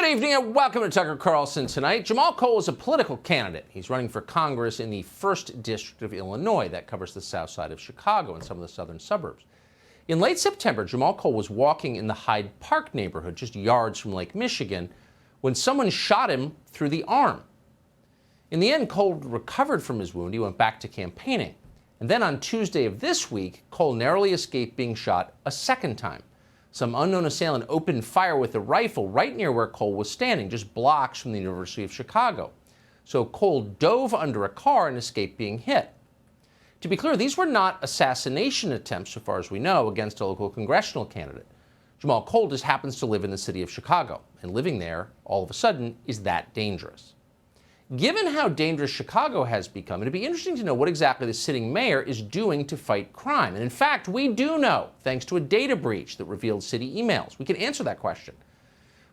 Good evening and welcome to Tucker Carlson Tonight. Jamal Cole is a political candidate. He's running for Congress in the 1st District of Illinois. That covers the south side of Chicago and some of the southern suburbs. In late September, Jamal Cole was walking in the Hyde Park neighborhood, just yards from Lake Michigan, when someone shot him through the arm. In the end, Cole recovered from his wound. He went back to campaigning. And then on Tuesday of this week, Cole narrowly escaped being shot a second time. Some unknown assailant opened fire with a rifle right near where Cole was standing, just blocks from the University of Chicago. So Cole dove under a car and escaped being hit. To be clear, these were not assassination attempts, so far as we know, against a local congressional candidate. Jamal Cole just happens to live in the city of Chicago, and living there, all of a sudden, is that dangerous. Given how dangerous Chicago has become, it'd be interesting to know what exactly the sitting mayor is doing to fight crime. And in fact, we do know, thanks to a data breach that revealed city emails. We can answer that question.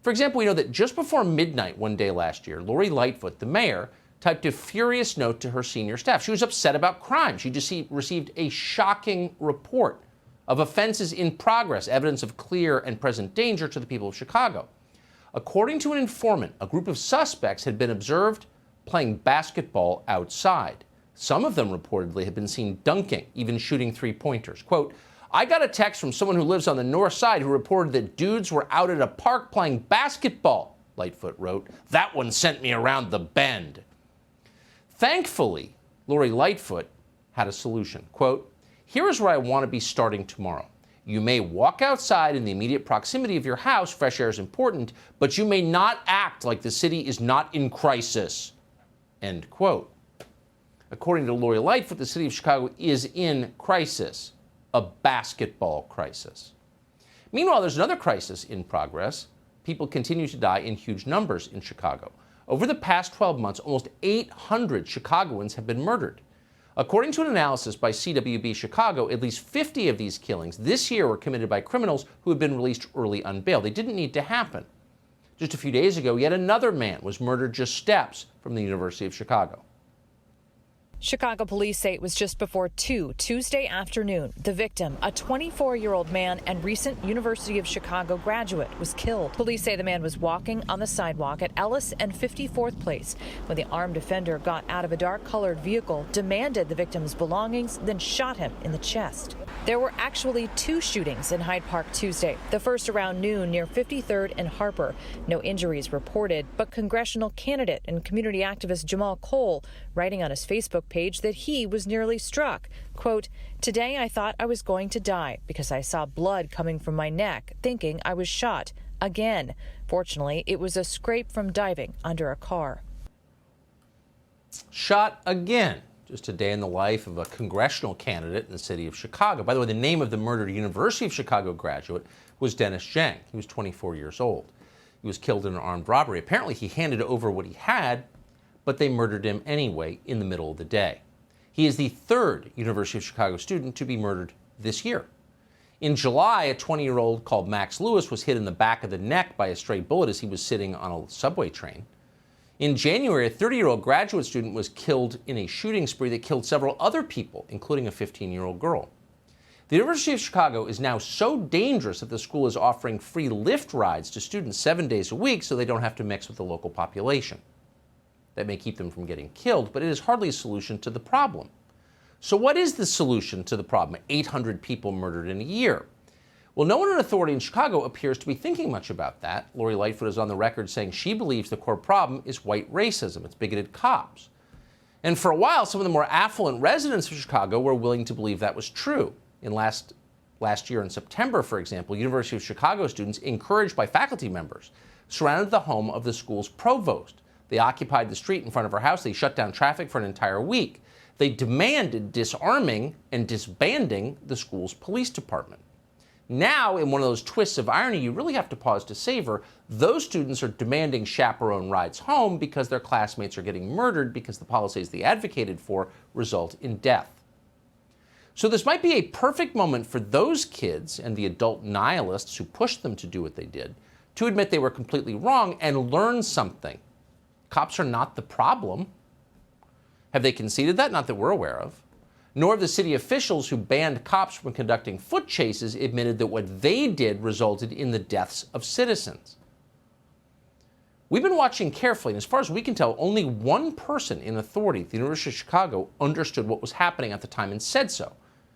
For example, we know that just before midnight one day last year, Lori Lightfoot, the mayor, typed a furious note to her senior staff. She was upset about crime. She just received a shocking report of offenses in progress, evidence of clear and present danger to the people of Chicago. According to an informant, a group of suspects had been observed playing basketball outside. Some of them reportedly had been seen dunking, even shooting three-pointers. Quote, "I got a text from someone who lives on the north side who reported that dudes were out at a park playing basketball," Lightfoot wrote. "That one sent me around the bend." Thankfully, Lori Lightfoot had a solution. Quote, "Here is where I want to be starting tomorrow. You may walk outside in the immediate proximity of your house, fresh air is important, but you may not act like the city is not in crisis." End quote. According to Lori Lightfoot, the city of Chicago is in crisis, a basketball crisis. Meanwhile, there's another crisis in progress. People continue to die in huge numbers in Chicago. Over the past 12 months, almost 800 Chicagoans have been murdered. According to an analysis by CWB Chicago, at least 50 of these killings this year were committed by criminals who had been released early on bail. They didn't need to happen. Just a few days ago, yet another man was murdered just steps from the University of Chicago. Chicago police say it was just before 2 Tuesday afternoon. The victim, a 24-year-old man and recent University of Chicago graduate, was killed. Police say the man was walking on the sidewalk at Ellis and 54th Place when the armed offender got out of a dark-colored vehicle, demanded the victim's belongings, then shot him in the chest. There were actually 2 shootings in Hyde Park Tuesday, the first around noon near 53rd and Harper. No injuries reported, but congressional candidate and community activist Jamal Cole writing on his Facebook page that he was nearly struck. Quote, "Today I thought I was going to die because I saw blood coming from my neck, thinking I was shot again. Fortunately, it was a scrape from diving under a car." Shot again. Just a day in the life of a congressional candidate in the city of Chicago. By the way, the name of the murdered University of Chicago graduate was Dennis Zhang. He was 24 years old. He was killed in an armed robbery. Apparently, he handed over what he had, but they murdered him anyway in the middle of the day. He is the 3rd University of Chicago student to be murdered this year. In July, a 20-year-old called Max Lewis was hit in the back of the neck by a stray bullet as he was sitting on a subway train. In January, a 30-year-old graduate student was killed in a shooting spree that killed several other people, including a 15-year-old girl. The University of Chicago is now so dangerous that the school is offering free Lyft rides to students 7 days a week so they don't have to mix with the local population. That may keep them from getting killed, but it is hardly a solution to the problem. So what is the solution to the problem? 800 people murdered in a year. Well, no one in authority in Chicago appears to be thinking much about that. Lori Lightfoot is on the record saying she believes the core problem is white racism. It's bigoted cops. And for a while, some of the more affluent residents of Chicago were willing to believe that was true. In last year in September, for example, University of Chicago students, encouraged by faculty members, surrounded the home of the school's provost. They occupied the street in front of her house. They shut down traffic for an entire week. They demanded disarming and disbanding the school's police department. Now, in one of those twists of irony you really have to pause to savor, those students are demanding chaperone rides home because their classmates are getting murdered because the policies they advocated for result in death. So this might be a perfect moment for those kids and the adult nihilists who pushed them to do what they did to admit they were completely wrong and learn something. Cops are not the problem. Have they conceded that? Not that we're aware of. Nor have the city officials who banned cops from conducting foot chases admitted that what they did resulted in the deaths of citizens. We've been watching carefully, and as far as we can tell, only one person in authority at the University of Chicago understood what was happening at the time and said so.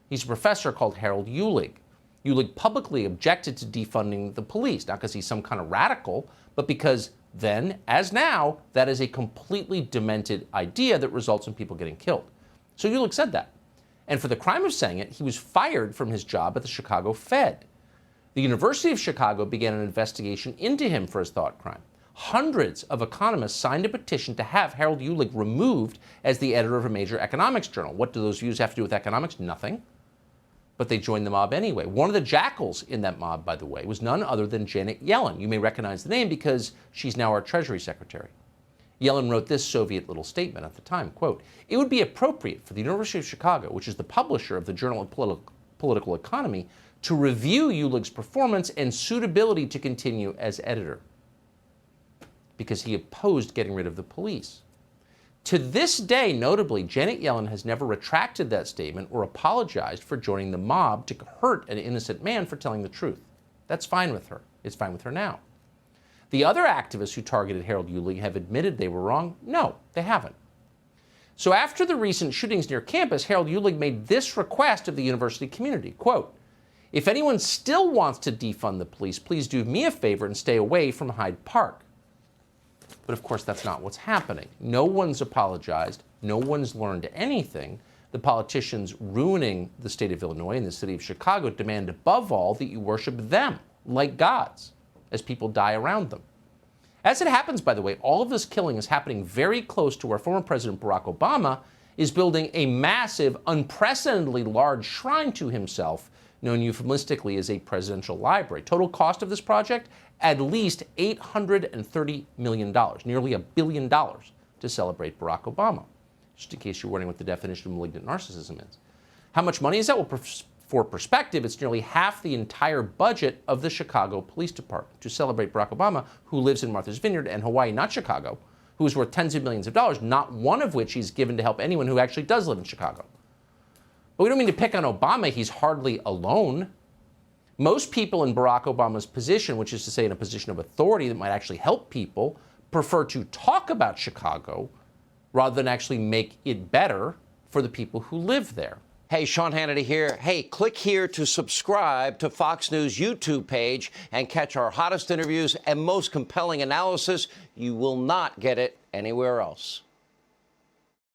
He's a professor called Harold Uhlig. Uhlig publicly objected to defunding the police, not because he's some kind of radical, but because then, as now, that is a completely demented idea that results in people getting killed. So Uhlig said that. And for the crime of saying it, he was fired from his job at the Chicago Fed. The University of Chicago began an investigation into him for his thought crime. Hundreds of economists signed a petition to have Harold Uhlig removed as the editor of a major economics journal. What do those views have to do with economics? Nothing. But they joined the mob anyway. One of the jackals in that mob, by the way, was none other than Janet Yellen. You may recognize the name because she's now our Treasury Secretary. Yellen wrote this Soviet little statement at the time, quote, "It would be appropriate for the University of Chicago, which is the publisher of the Journal of Political Economy, to review Uhlig's performance and suitability to continue as editor," because he opposed getting rid of the police. To this day, notably, Janet Yellen has never retracted that statement or apologized for joining the mob to hurt an innocent man for telling the truth. That's fine with her. It's fine with her now. The other activists who targeted Harold Uhlig have admitted they were wrong? No, they haven't. So after the recent shootings near campus, Harold Uhlig made this request of the university community, quote, "If anyone still wants to defund the police, please do me a favor and stay away from Hyde Park." But of course, that's not what's happening. No one's apologized. No one's learned anything. The politicians ruining the state of Illinois and the city of Chicago demand above all that you worship them like gods as people die around them. As it happens, by the way, all of this killing is happening very close to where former President Barack Obama is building a massive, unprecedentedly large shrine to himself, known euphemistically as a presidential library. Total cost of this project, at least $830 million, nearly $1 billion, to celebrate Barack Obama. Just in case you're wondering what the definition of malignant narcissism is. How much money is that? Well, for perspective, it's nearly half the entire budget of the Chicago Police Department to celebrate Barack Obama, who lives in Martha's Vineyard and Hawaii, not Chicago, who is worth tens of millions of dollars, not one of which he's given to help anyone who actually does live in Chicago. But we don't mean to pick on Obama. He's hardly alone. Most people in Barack Obama's position, which is to say in a position of authority that might actually help people, prefer to talk about Chicago rather than actually make it better for the people who live there. Hey, Sean Hannity here. Hey, click here to subscribe to Fox News YouTube page and catch our hottest interviews and most compelling analysis. You will not get it anywhere else.